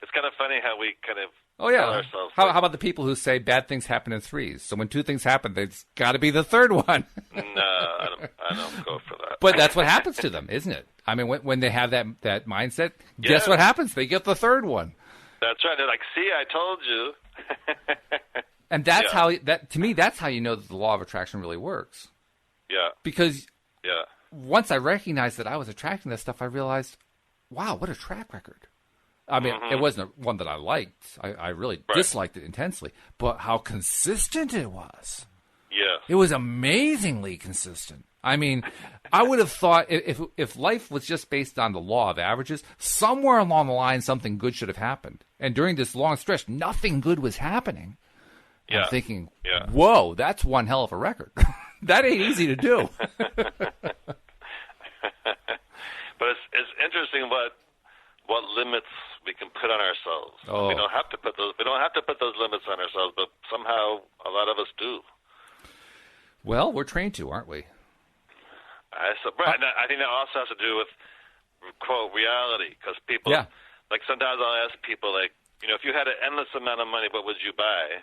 it's kind of funny how we kind of tell ourselves. How about the people who say bad things happen in threes? So when 2 things happen, there's got to be the third one. No, I don't go for that. But that's what happens to them, isn't it? I mean, when they have that mindset, guess what happens? They get the third one. That's right. They're like, see, I told you. And that's to me, that's how you know that the law of attraction really works. Yeah. Because once I recognized that I was attracting that stuff, I realized, wow, what a track record. I mean, it wasn't one that I liked. I really disliked it intensely. But how consistent it was. Yeah. It was amazingly consistent. I mean, I would have thought if life was just based on the law of averages, somewhere along the line something good should have happened. And during this long stretch, nothing good was happening. I'm thinking, whoa, that's one hell of a record. That ain't easy to do. But it's interesting what limits we can put on ourselves. Oh. We don't have to put those limits on ourselves, but somehow a lot of us do. Well, we're trained to, aren't we? I think that also has to do with, quote, reality, because people, sometimes I'll ask people, if you had an endless amount of money, what would you buy?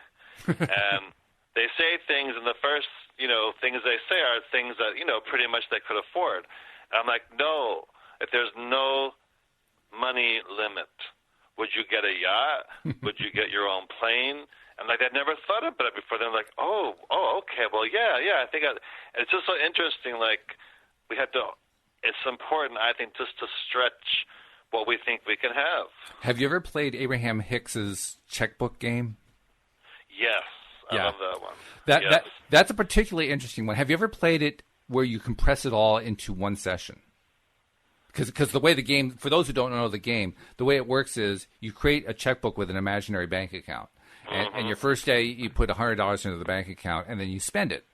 And they say things, and the first, things they say are things that, pretty much they could afford. And I'm like, no, if there's no money limit, would you get a yacht? Would you get your own plane? And I'd never thought about it before. Then I'm like, okay, well, I think it's just so interesting. We have to. It's important, I think, just to stretch what we think we can have. Have you ever played Abraham Hicks's checkbook game? Yes, I love that one. That's a particularly interesting one. Have you ever played it where you compress it all into one session? Because the way the game, for those who don't know the game, the way it works is you create a checkbook with an imaginary bank account. And your first day, you put $100 into the bank account, and then you spend it.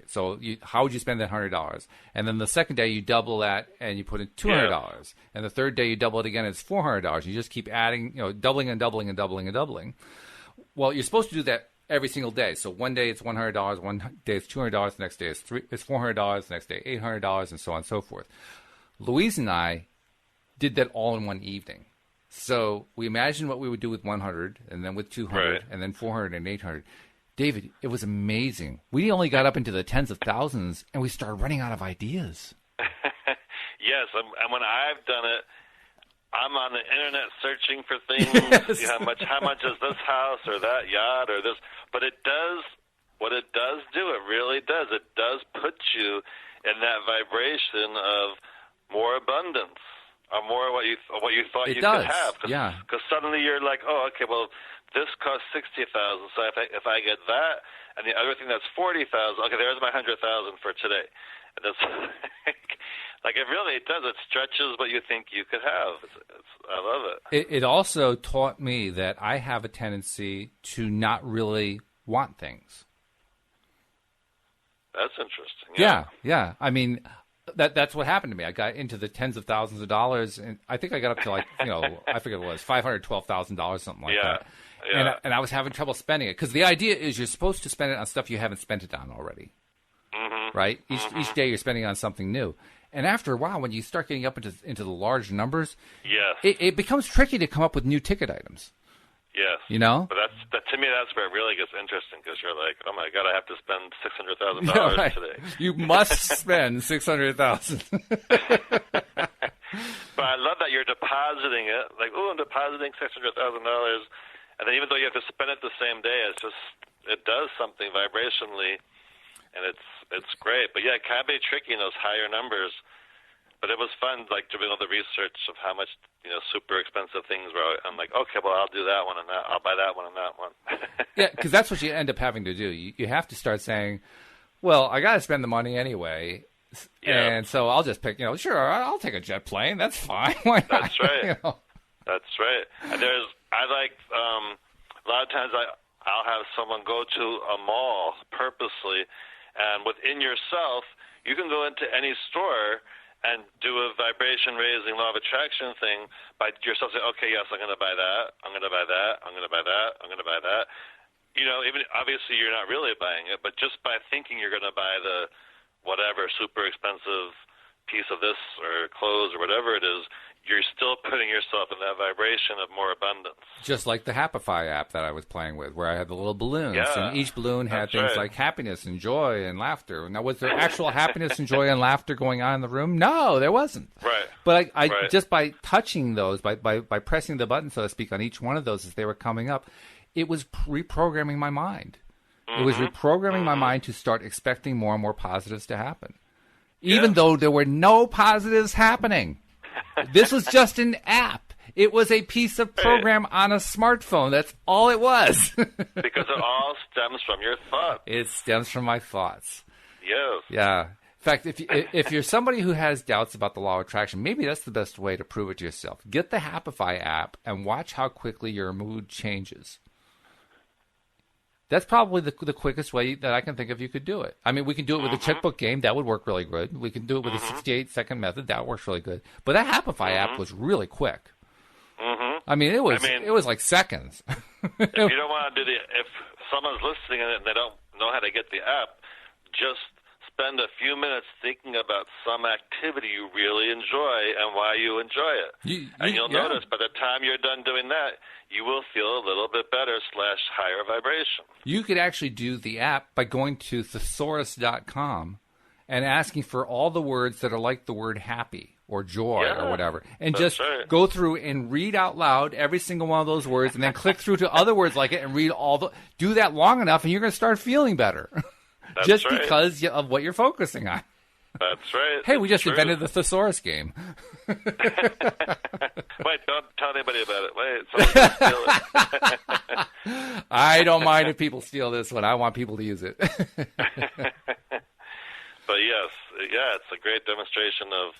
So how would you spend that $100? And then the second day, you double that, and you put in $200. Yeah. And the third day, you double it again, it's $400. You just keep adding, doubling and doubling and doubling and doubling. Well, you're supposed to do that every single day. So one day it's $100, one day it's $200, the next day it's $400, the next day $800, and so on and so forth. Louise and I did that all in one evening. So we imagined what we would do with 100, and then with 200, and then 400 and 800. David, it was amazing. We only got up into the tens of thousands, and we started running out of ideas. Yes, and when I've done it, I'm on the internet searching for things. Yes. You know, how much is this house or that yacht or this? But it does what it does do. It really does. It does put you in that vibration of more abundance or more what you thought you could have. Yeah. Because suddenly you're like, oh, okay, well, this costs $60,000. So if I get that and the other thing that's $40,000, okay, there's my $100,000 for today. And it's like it really does. It stretches what you think you could have. I love it. It also taught me that I have a tendency to not really want things. That's interesting. Yeah. I mean, that's what happened to me. I got into the tens of thousands of dollars, and I think I got up to I forget what it was, $512,000, something like that. Yeah. And I was having trouble spending it because the idea is you're supposed to spend it on stuff you haven't spent it on already. Mm-hmm. Right? Each day you're spending on something new. And after a while, when you start getting up into the large numbers, it becomes tricky to come up with new ticket items. Yes. You know? But to me, that's where it really gets interesting because you're like, oh, my God, I have to spend $600,000 today. You must spend $600,000. But I love that you're depositing it. Like, oh, I'm depositing $600,000. And then even though you have to spend it the same day, it does something vibrationally. And it's great. But, yeah, it can be tricky in those higher numbers. But it was fun, like, doing all the research of how much, super expensive things were. I'm like, okay, well, I'll do that one and that. I'll buy that one and that one. Yeah, because that's what you end up having to do. You have to start saying, well, I got to spend the money anyway. Yeah. And so I'll just pick, sure, I'll take a jet plane. That's fine. Why not? That's right. That's right. And a lot of times I'll have someone go to a mall purposely, and within yourself, you can go into any store and do a vibration-raising law of attraction thing by yourself saying, okay, yes, I'm going to buy that, I'm going to buy that, I'm going to buy that, I'm going to buy that. Even obviously you're not really buying it, but just by thinking you're going to buy the whatever super expensive piece of this or clothes or whatever it is, you're still putting yourself in that vibration of more abundance. Just like the Happify app that I was playing with, where I had the little balloons, and each balloon had things like happiness and joy and laughter. Now, was there actual happiness and joy and laughter going on in the room? No, there wasn't. Right. But I just by touching those, by pressing the button, so to speak, on each one of those as they were coming up, it was reprogramming my mind. Mm-hmm. It was reprogramming my mind to start expecting more and more positives to happen, even though there were no positives happening. This was just an app. It was a piece of program on a smartphone. That's all it was. Because it all stems from your thoughts. It stems from my thoughts. Yes. Yeah. In fact, if you're somebody who has doubts about the law of attraction, maybe that's the best way to prove it to yourself. Get the Happify app and watch how quickly your mood changes. That's probably the quickest way that I can think of you could do it. I mean, we can do it with a checkbook game. That would work really good. We can do it with a 68-second method. That works really good. But that Happify app was really quick. I mean, it was like seconds. If you don't want to if someone's listening and they don't know how to get the app, just spend a few minutes thinking about some activity you really enjoy and why you enjoy it. You'll notice by the time you're done doing that, you will feel a little bit better / higher vibration. You could actually do the app by going to thesaurus.com and asking for all the words that are like the word happy or joy or whatever. And just go through and read out loud every single one of those words and then click through to other words like it and read do that long enough and you're going to start feeling better. Just because of what you're focusing on. That's right. Hey, we just invented the thesaurus game. Wait, don't tell anybody about it. Wait, someone's going to steal it. I don't mind if people steal this one. I want people to use it. But yes, it's a great demonstration of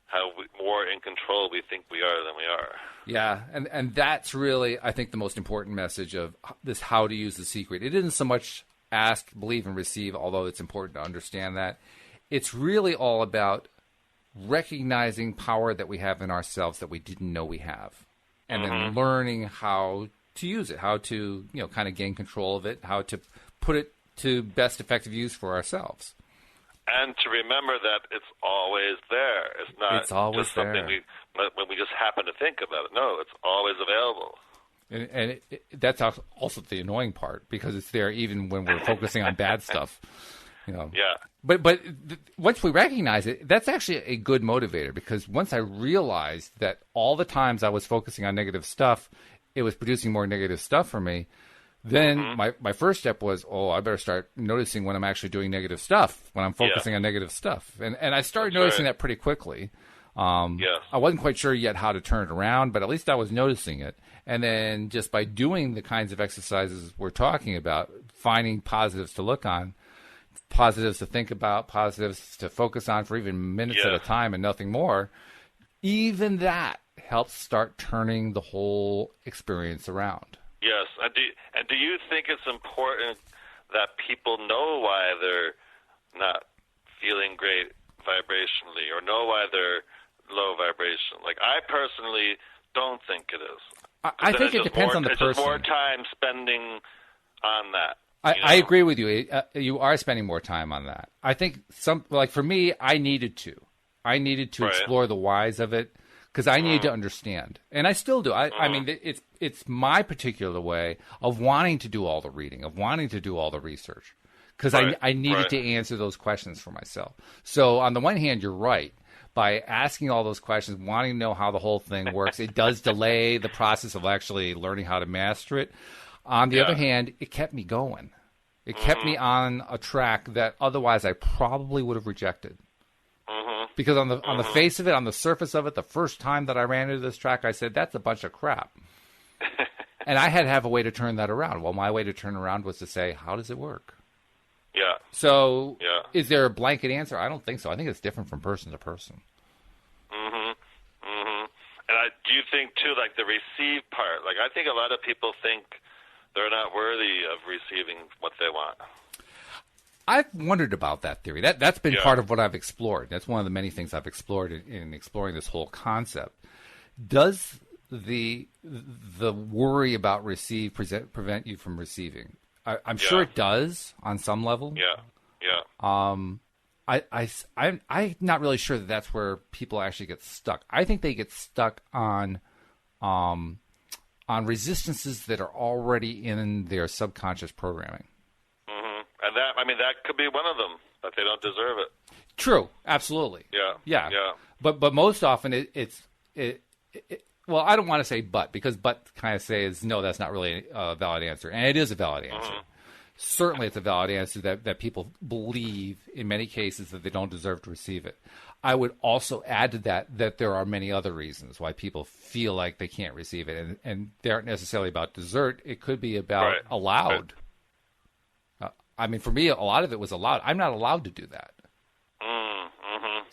how more in control we think we are than we are. Yeah, and that's really, I think, the most important message of this how to use the secret. It isn't so much ask, believe, and receive, although it's important to understand that. It's really all about recognizing power that we have in ourselves that we didn't know we have, and then learning how to use it, how to kind of gain control of it, how to put it to best effective use for ourselves. And to remember that it's always there. It's not just something when we just happen to think about it. No, it's always available. And that's also the annoying part, because it's there even when we're focusing on bad stuff. Yeah. But once we recognize it, that's actually a good motivator, because once I realized that all the times I was focusing on negative stuff, it was producing more negative stuff for me. Then my first step was, I better start noticing when I'm actually doing negative stuff, when I'm focusing on negative stuff. And I started noticing that pretty quickly. I wasn't quite sure yet how to turn it around, but at least I was noticing it. And then just by doing the kinds of exercises we're talking about, finding positives to look on, positives to think about, positives to focus on for even minutes at a time and nothing more, even that helps start turning the whole experience around. Yes. And do you think it's important that people know why they're not feeling great vibrationally, or know why they're low vibration? Like, I personally don't think it is. I think it depends on the person. It's just more time spending on that. I agree with you. You are spending more time on that. I think for me, I needed to explore the whys of it, because I needed to understand, and I still do. I mean, it's my particular way of wanting to do all the reading, of wanting to do all the research, because I needed to answer those questions for myself. So on the one hand, you're right. By asking all those questions, wanting to know how the whole thing works, it does delay the process of actually learning how to master it. On the other hand, it kept me going. It kept me on a track that otherwise I probably would have rejected. Because on the face of it, on the surface of it, the first time that I ran into this track, I said, that's a bunch of crap. And I had to have a way to turn that around. Well, my way to turn around was to say, how does it work? Yeah. So is there a blanket answer? I don't think so. I think it's different from person to person. And do you think, too, like the receive part, like I think a lot of people think they're not worthy of receiving what they want. I've wondered about that theory. That's been part of what I've explored. That's one of the many things I've explored in exploring this whole concept. Does the worry about prevent you from receiving? I'm sure it does on some level. I'm not really sure that that's where people actually get stuck. I think they get stuck on resistances that are already in their subconscious programming. And that could be one of them, that they don't deserve it. True, absolutely. Yeah. But most often it's well, I don't want to say because kind of says no, that's not really a valid answer, and it is a valid answer. Certainly, it's a valid answer that people believe in many cases that they don't deserve to receive it. I would also add to that there are many other reasons why people feel like they can't receive it, and they aren't necessarily about desert. It could be about allowed. I mean, for me, a lot of it was allowed. I'm not allowed to do that.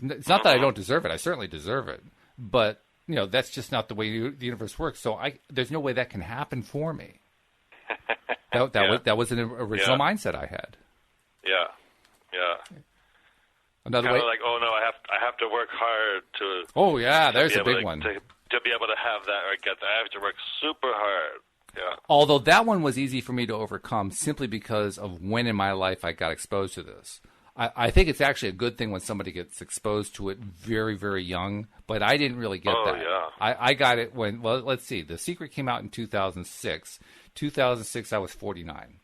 It's not that I don't deserve it. I certainly deserve it. But, that's just not the way the universe works. So there's no way that can happen for me. That was an original mindset I had. Another way, like, oh no, I have to work hard to. Oh yeah, there's a big one. To be able to have that or get that, I have to work super hard. Yeah. Although that one was easy for me to overcome simply because of when in my life I got exposed to this. I think it's actually a good thing when somebody gets exposed to it very, very young, but I didn't really get that. Yeah. I got it let's see. The Secret came out in 2006. 2006, I was 49.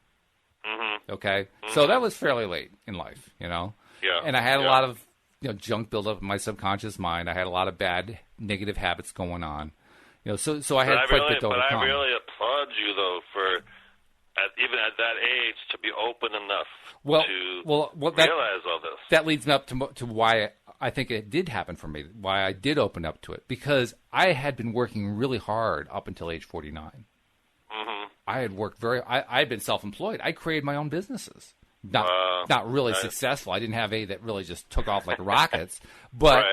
Okay? So that was fairly late in life, Yeah. And I had a lot of junk built up in my subconscious mind. I had a lot of bad, negative habits going on. So I had quite a bit to overcome. But I really applaud you, though, for even at that age to be open enough to realize all this. That leads me up to why I think it did happen for me, why I did open up to it, because I had been working really hard up until age 49. I had worked I had been self-employed. I created my own businesses. Not really successful. I didn't have any that really just took off like rockets, but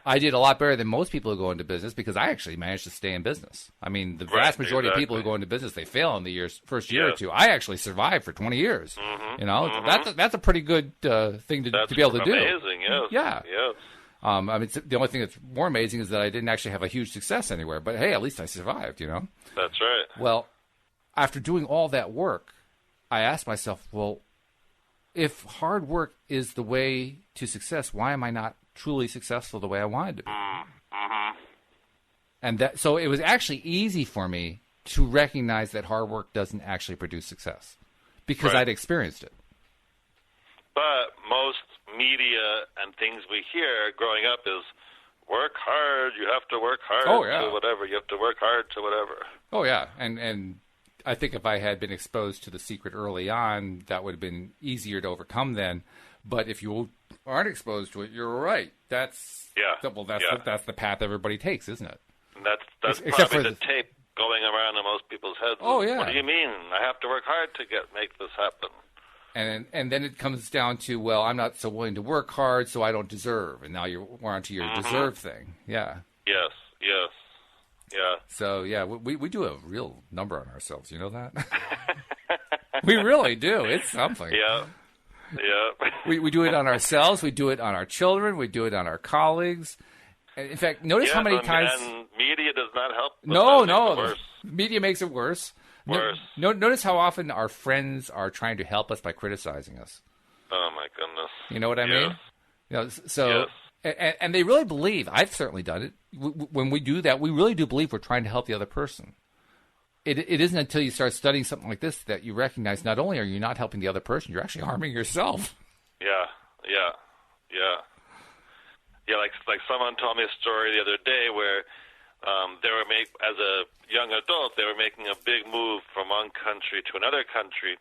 I did a lot better than most people who go into business because I actually managed to stay in business. I mean, the vast majority of people who go into business, they fail in the first year or two. I actually survived for 20 years. That's a pretty good thing to be able to do. Amazing, yes. Yeah. Yes. I mean, the only thing that's more amazing is that I didn't actually have a huge success anywhere. But hey, at least I survived. That's right. Well, after doing all that work, I asked myself, well, if hard work is the way to success, why am I not truly successful the way I wanted to be? And so it was actually easy for me to recognize that hard work doesn't actually produce success because I'd experienced it. But most media and things we hear growing up is work hard, you have to work hard to whatever, you have to work hard to whatever. Oh, yeah. And I think if I had been exposed to The Secret early on, that would have been easier to overcome then. But if you aren't exposed to it, you're right. That's the path everybody takes, isn't it? And that's probably the tape going around in most people's heads. Oh, yeah. What do you mean? I have to work hard to make this happen. And then it comes down to, well, I'm not so willing to work hard, so I don't deserve. And now we're onto your deserve thing. Yeah. Yes. Yeah. So, yeah, we do a real number on ourselves. You know that? We really do. It's something. Yeah. We do it on ourselves. We do it on our children. We do it on our colleagues. In fact, notice how many times... And media does not help. No. Media makes it worse. Worse. Notice how often our friends are trying to help us by criticizing us. Oh, my goodness. You know what I mean? So, and they really believe, I've certainly done it, when we do that, we really do believe we're trying to help the other person. It isn't until you start studying something like this that you recognize not only are you not helping the other person, you're actually harming yourself. Yeah. Like someone told me a story the other day where as a young adult, they were making a big move from one country to another country,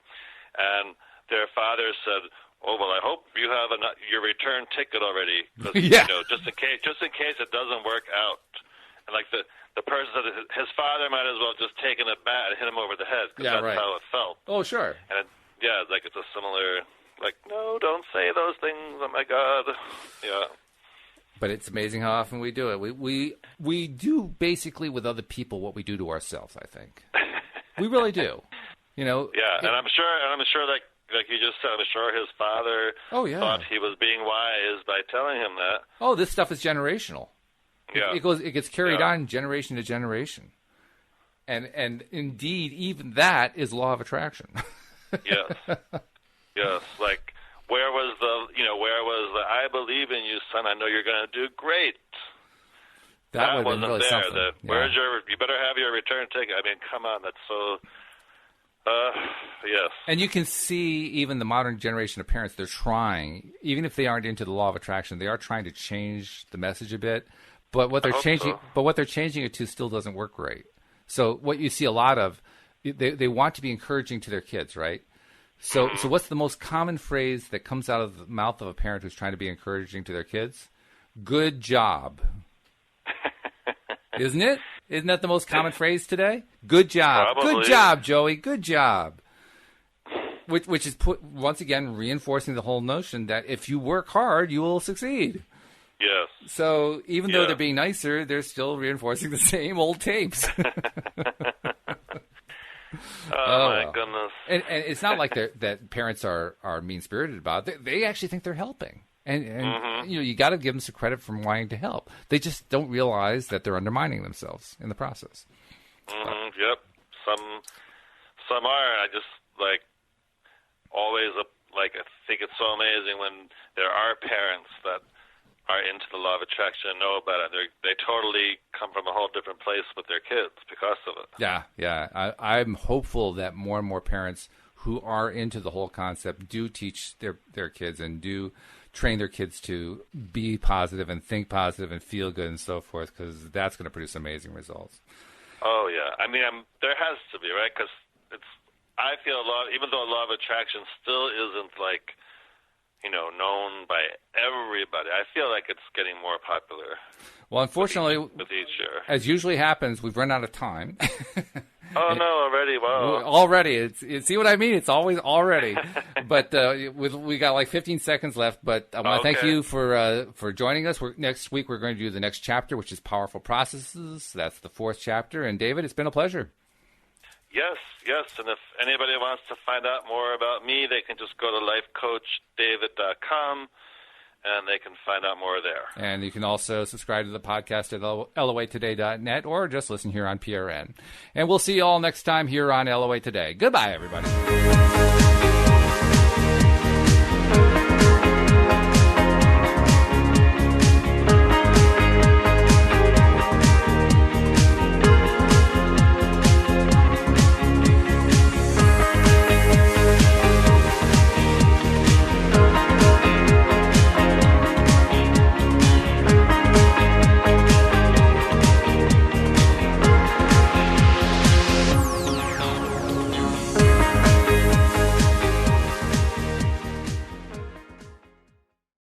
and their father said, "Oh, well, I hope you have your return ticket already, because just in case it doesn't work out." And like the person said, his father might as well just taken a bat and hit him over the head, because that's how it felt. Oh, sure. And it's a similar, no, don't say those things. Oh my God. Yeah. But it's amazing how often we do it. We do basically with other people what we do to ourselves, I think. We really do. Yeah, and I'm sure like you just said, I'm sure his father thought he was being wise by telling him that. Oh, this stuff is generational. Yeah. It gets carried on generation to generation. And indeed, even that is law of attraction. Yes. Like, where was the I believe in you, son, I know you're going to do great. That wasn't really there. Something. You better have your return ticket. I mean, come on, that's so... yes. And you can see even the modern generation of parents, they're trying, even if they aren't into the law of attraction, they are trying to change the message a bit. But what they're changing it to still doesn't work great. So what you see a lot of, they want to be encouraging to their kids, right? So what's the most common phrase that comes out of the mouth of a parent who's trying to be encouraging to their kids? Good job. Isn't it? Isn't that the most common phrase today? Good job. Probably. Good job, Joey. Good job. Which is once again reinforcing the whole notion that if you work hard, you will succeed. Yes. So even though they're being nicer, they're still reinforcing the same old tapes. Oh, my goodness. And it's not like that parents are mean-spirited about it. They actually think they're helping. And you got to give them some credit for wanting to help. They just don't realize that they're undermining themselves in the process. Yep. Some are. I just, always, I think it's so amazing when there are parents that are into the law of attraction and know about it. They totally come from a whole different place with their kids because of it. Yeah. I'm hopeful that more and more parents who are into the whole concept do teach their kids and do train their kids to be positive and think positive and feel good and so forth, because that's going to produce amazing results. Oh, yeah. I mean, there has to be, right? Because I feel even though law of attraction still isn't known by everybody, I feel like it's getting more popular. Well, unfortunately, with each year, as usually happens, we've run out of time. Oh, no, already? Wow. Already. See what I mean? It's always already. But we got 15 seconds left. But I want to thank you for joining us. Next week, we're going to do the next chapter, which is Powerful Processes. That's the 4th chapter. And, David, it's been a pleasure. Yes. And if anybody wants to find out more about me, they can just go to lifecoachdavid.com. And they can find out more there. And you can also subscribe to the podcast at loatoday.net or just listen here on PRN. And we'll see you all next time here on LOA Today. Goodbye, everybody.